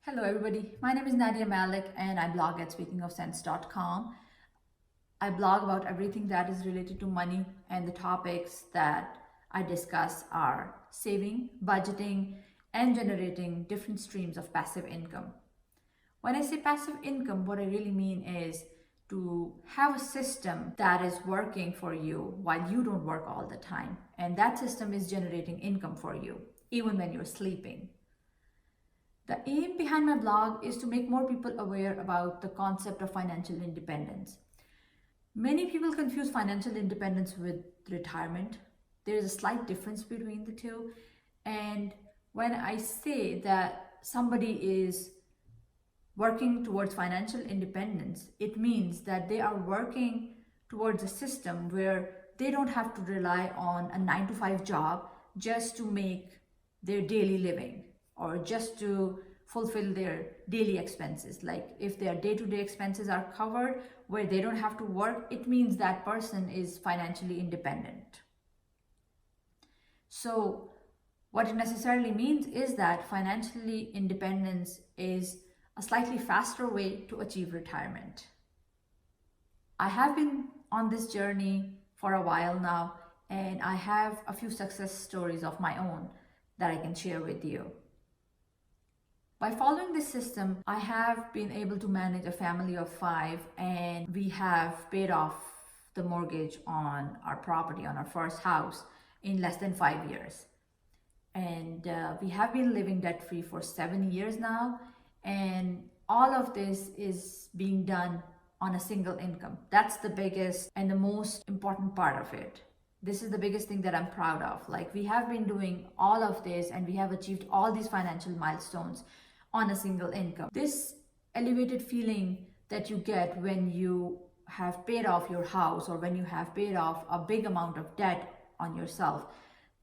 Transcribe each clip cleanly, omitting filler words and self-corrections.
Hello everybody, my name is Nadia Malik and I blog at speakingofsense.com. I blog about everything that is related to money, and the topics that I discuss are saving, budgeting, and generating different streams of passive income. When I say passive income, what I really mean is to have a system that is working for you while you don't work all the time, and that system is generating income for you even when you're sleeping. The aim behind my blog is to make more people aware about the concept of financial independence. Many people confuse financial independence with retirement. There is a slight difference between the two. And when I say that somebody is working towards financial independence, it means that they are working towards a system where they don't have to rely on a 9 to 5 job just to make their daily living or just to fulfill their daily expenses. Like if their day-to-day expenses are covered where they don't have to work, it means that person is financially independent. So what it necessarily means is that financially independence is a slightly faster way to achieve retirement. I have been on this journey for a while now, and I have a few success stories of my own that I can share with you. By following this system, I have been able to manage a family of 5, and we have paid off the mortgage on our property, on our first house, in less than 5 years. And we have been living debt free for 7 years now, and all of this is being done on a single income. That's the biggest and the most important part of it. This is the biggest thing that I'm proud of. Like, we have been doing all of this and we have achieved all these financial milestones on a single income. This elevated feeling that you get when you have paid off your house or when you have paid off a big amount of debt on yourself,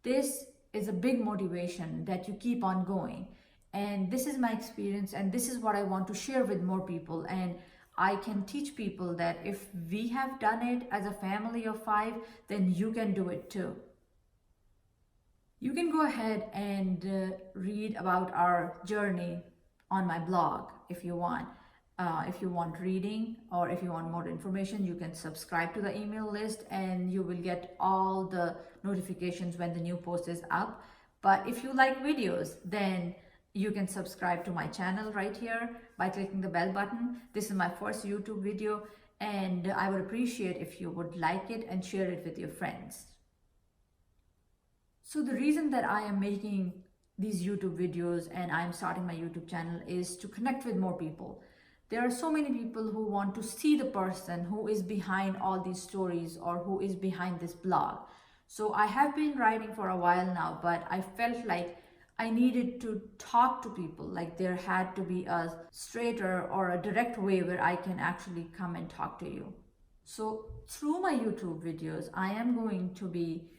this is a big motivation that you keep on going. And this is my experience, and this is what I want to share with more people. And I can teach people that if we have done it as a family of 5, then you can do it too. You can go ahead and read about our journey on my blog if you want. If you want reading or if you want more information, you can subscribe to the email list and you will get all the notifications when the new post is up. But if you like videos, then you can subscribe to my channel right here by clicking the bell button. This is my first YouTube video, and I would appreciate if you would like it and share it with your friends. So the reason that I am making these YouTube videos and I'm starting my YouTube channel is to connect with more people. There are so many people who want to see the person who is behind all these stories or who is behind this blog. So I have been writing for a while now, but I felt like I needed to talk to people. Like, there had to be a straighter or a direct way where I can actually come and talk to you. So through my YouTube videos, I am going to be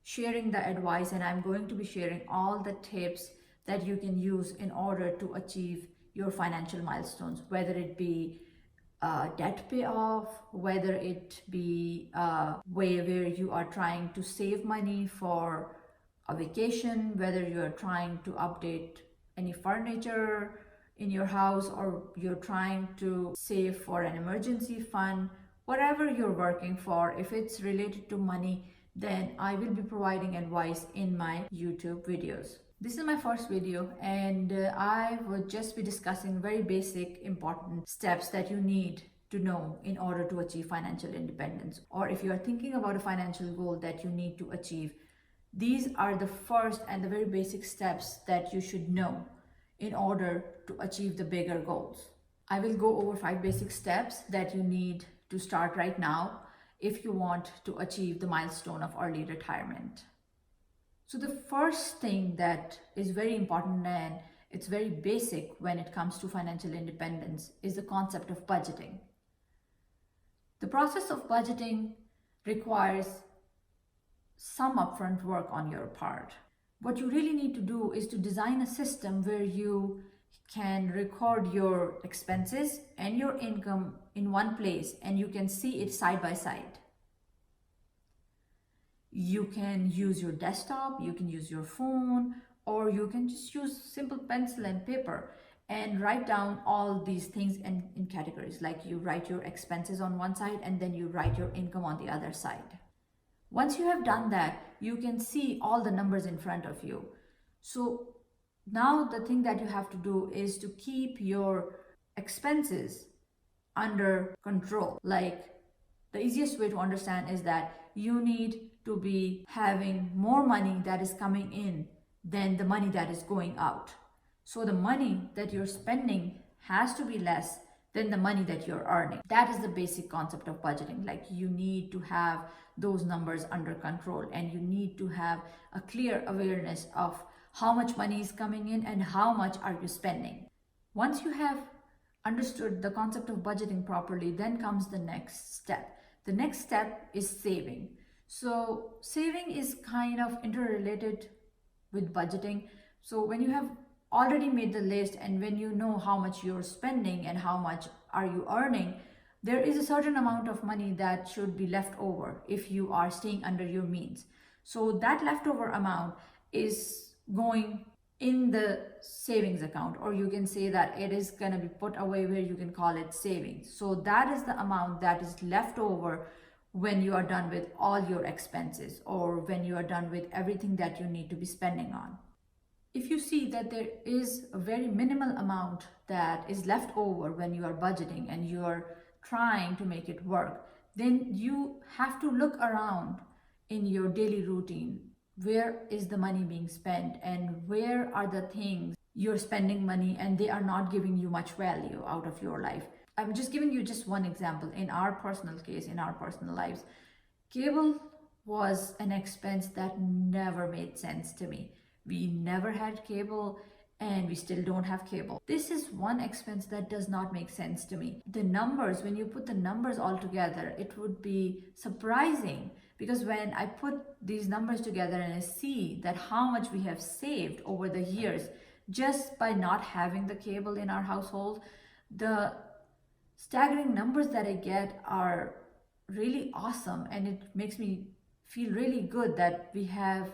sharing the advice, and I'm going to be sharing all the tips that you can use in order to achieve your financial milestones, whether it be debt payoff, whether it be a way where you are trying to save money for a vacation, whether you're trying to update any furniture in your house, or you're trying to save for an emergency fund. Whatever you're working for, if it's related to money, then I will be providing advice in my YouTube videos. This is my first video, and I would just be discussing very basic important steps that you need to know in order to achieve financial independence. Or if you are thinking about a financial goal that you need to achieve, these are the first and the very basic steps that you should know in order to achieve the bigger goals. I will go over 5 basic steps that you need to start right now if you want to achieve the milestone of early retirement. So the first thing that is very important, and it's very basic when it comes to financial independence, is the concept of budgeting. The process of budgeting requires some upfront work on your part. What you really need to do is to design a system where you can record your expenses and your income in one place, and you can see it side by side. You can use your desktop, you can use your phone, or you can just use simple pencil and paper, and write down all these things in categories. Like you write your expenses on one side and then you write your income on the other side. Once you have done that, you can see all the numbers in front of you. So now the thing that you have to do is to keep your expenses under control. Like the easiest way to understand is that you need to be having more money that is coming in than the money that is going out. So the money that you're spending has to be less than the money that you're earning. That is the basic concept of budgeting. Like you need to have those numbers under control, and you need to have a clear awareness of how much money is coming in and how much are you spending. Once you have understood the concept of budgeting properly, then comes the next step. The next step is saving. So saving is kind of interrelated with budgeting. So when you have already made the list and when you know how much you're spending and how much are you earning, there is a certain amount of money that should be left over if you are staying under your means. So that leftover amount is going in the savings account, or you can say that it is going to be put away where you can call it savings. So that is the amount that is left over when you are done with all your expenses, or when you are done with everything that you need to be spending on. If you see that there is a very minimal amount that is left over when you are budgeting and you are trying to make it work, then you have to look around in your daily routine. Where is the money being spent, and where are the things you're spending money and they are not giving you much value out of your life? I'm just giving you just one example. In our personal case, in our personal lives, cable was an expense that never made sense to me. We never had cable and we still don't have cable. This is one expense that does not make sense to me. The numbers, when you put the numbers all together, it would be surprising, because when I put these numbers together and I see that how much we have saved over the years just by not having the cable in our household, the staggering numbers that I get are really awesome, and it makes me feel really good that we have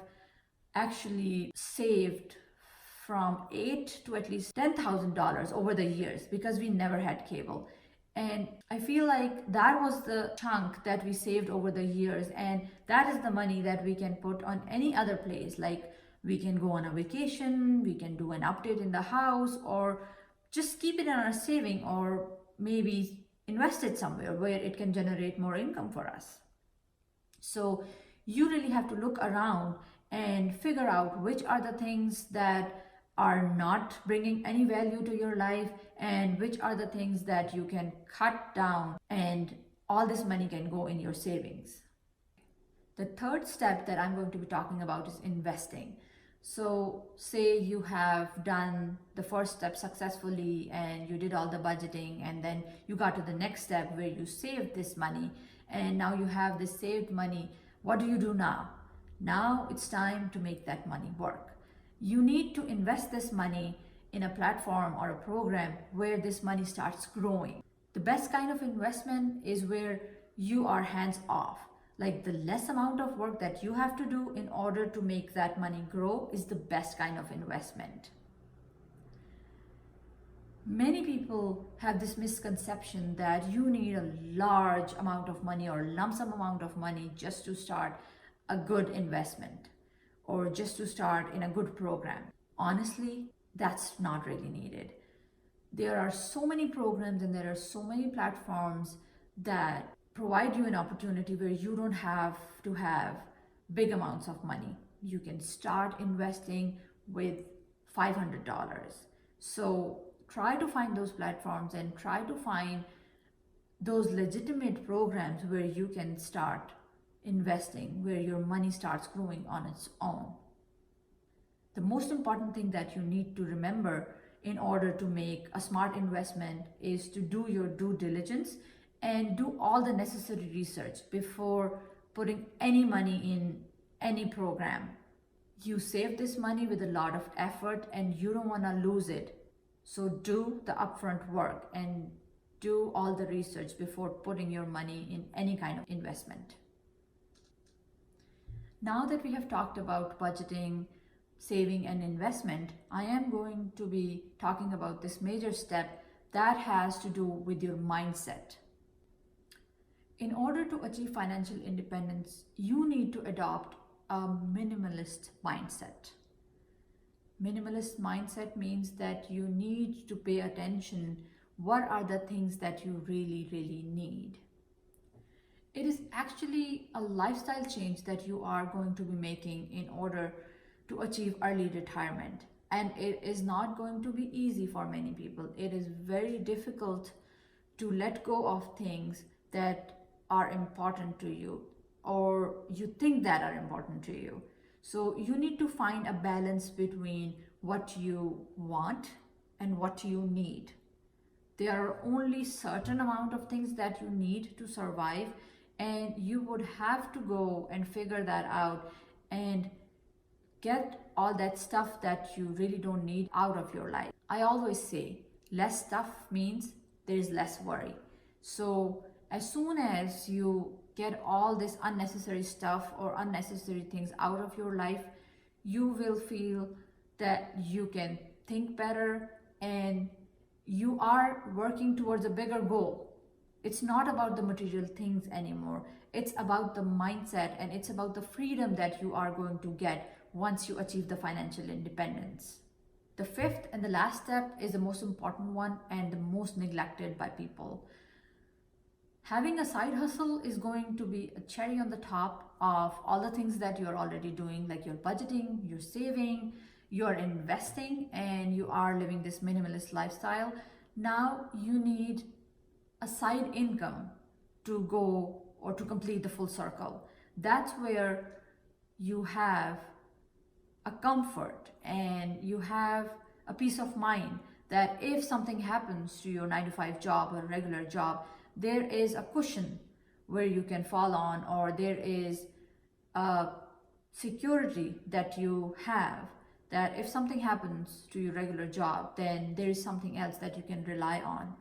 actually saved from $8,000 to at least $10,000 over the years because we never had cable. And I feel like that was the chunk that we saved over the years, and that is the money that we can put on any other place. Like we can go on a vacation, we can do an update in the house, or just keep it in our saving, or maybe invest it somewhere where it can generate more income for us. So you really have to look around and figure out which are the things that are not bringing any value to your life, and which are the things that you can cut down, and all this money can go in your savings. The third step that I'm going to be talking about is investing. So say you have done the first step successfully and you did all the budgeting, and then you got to the next step where you saved this money, and now you have this saved money. What do you do now? Now it's time to make that money work. You need to invest this money in a platform or a program where this money starts growing. The best kind of investment is where you are hands off. Like the less amount of work that you have to do in order to make that money grow is the best kind of investment. Many people have this misconception that you need a large amount of money or lump sum amount of money just to start a good investment, or just to start in a good program. Honestly, that's not really needed. There are so many programs and there are so many platforms that provide you an opportunity where you don't have to have big amounts of money. You can start investing with $500. So try to find those platforms and try to find those legitimate programs where you can start investing, where your money starts growing on its own. The most important thing that you need to remember in order to make a smart investment is to do your due diligence and do all the necessary research before putting any money in any program. You save this money with a lot of effort and you don't want to lose it. So do the upfront work and do all the research before putting your money in any kind of investment. Now that we have talked about budgeting, saving and investment, I am going to be talking about this major step that has to do with your mindset. In order to achieve financial independence, you need to adopt a minimalist mindset. Minimalist mindset means that you need to pay attention what are the things that you really need. It is actually a lifestyle change that you are going to be making in order to achieve early retirement. And it is not going to be easy for many people. It is very difficult to let go of things that are important to you or you think that are important to you. So you need to find a balance between what you want and what you need. There are only certain amount of things that you need to survive, and you would have to go and figure that out and get all that stuff that you really don't need out of your life. I always say less stuff means there's less worry. So as soon as you get all this unnecessary stuff or unnecessary things out of your life, you will feel that you can think better and you are working towards a bigger goal. It's not about the material things anymore. It's about the mindset and it's about the freedom that you are going to get once you achieve the financial independence. The fifth and the last step is the most important one and the most neglected by people. Having a side hustle is going to be a cherry on the top of all the things that you're already doing, like you're budgeting, you're saving, you're investing, and you are living this minimalist lifestyle. Now you need a side income to go or to complete the full circle. That's where you have a comfort and you have a peace of mind that if something happens to your 9 to 5 job or regular job, there is a cushion where you can fall on, or there is a security that you have that if something happens to your regular job, then there is something else that you can rely on.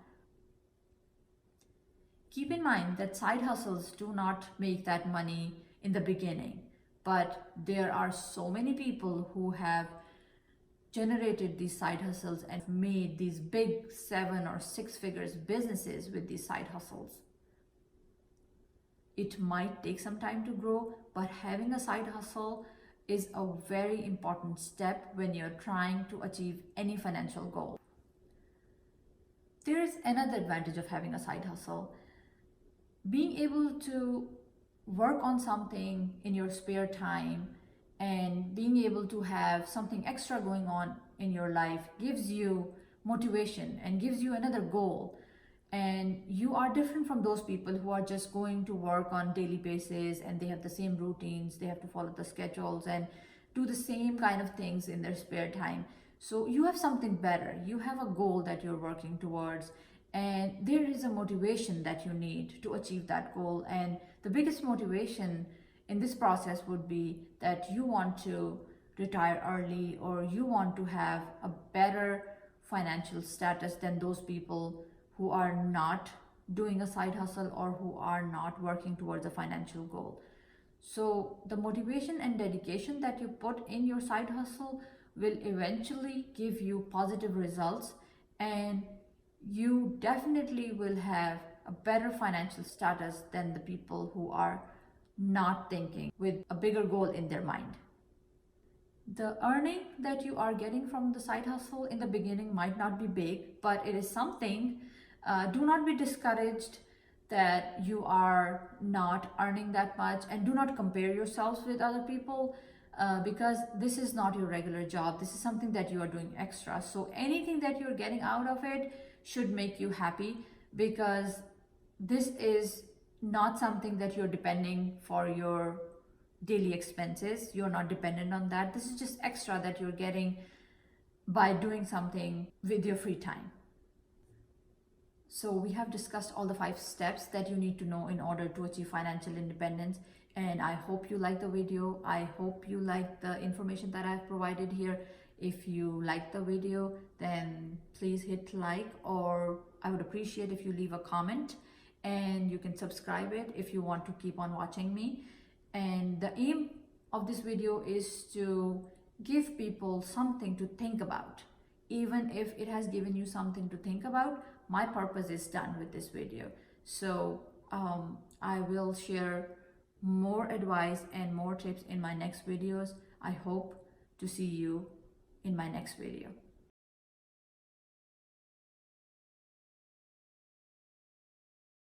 Keep in mind that side hustles do not make that money in the beginning, but there are so many people who have generated these side hustles and made these big 7 or 6 figures businesses with these side hustles. It might take some time to grow, but having a side hustle is a very important step when you're trying to achieve any financial goal. There is another advantage of having a side hustle. Being able to work on something in your spare time and being able to have something extra going on in your life gives you motivation and gives you another goal. And you are different from those people who are just going to work on daily basis and they have the same routines, they have to follow the schedules and do the same kind of things in their spare time. So you have something better. You have a goal that you're working towards, and there is a motivation that you need to achieve that goal. And the biggest motivation in this process would be that you want to retire early or you want to have a better financial status than those people who are not doing a side hustle or who are not working towards a financial goal. So the motivation and dedication that you put in your side hustle will eventually give you positive results, and you definitely will have a better financial status than the people who are not thinking with a bigger goal in their mind. The earning that you are getting from the side hustle in the beginning might not be big, but it is something. Do not be discouraged that you are not earning that much, and do not compare yourselves with other people because this is not your regular job. This is something that you are doing extra. So anything that you're getting out of it should make you happy, because this is not something that you're depending for your daily expenses. You're not dependent on that. This is just extra that you're getting by doing something with your free time. So we have discussed all the 5 steps that you need to know in order to achieve financial independence. And I hope you like the video. I hope you like the information that I've provided here. If you like the video, then please hit like, or I would appreciate if you leave a comment, and you can subscribe it if you want to keep on watching me. And the aim of this video is to give people something to think about. Even if it has given you something to think about, my purpose is done with this video. So I will share more advice and more tips in my next videos. I hope to see you in my next video.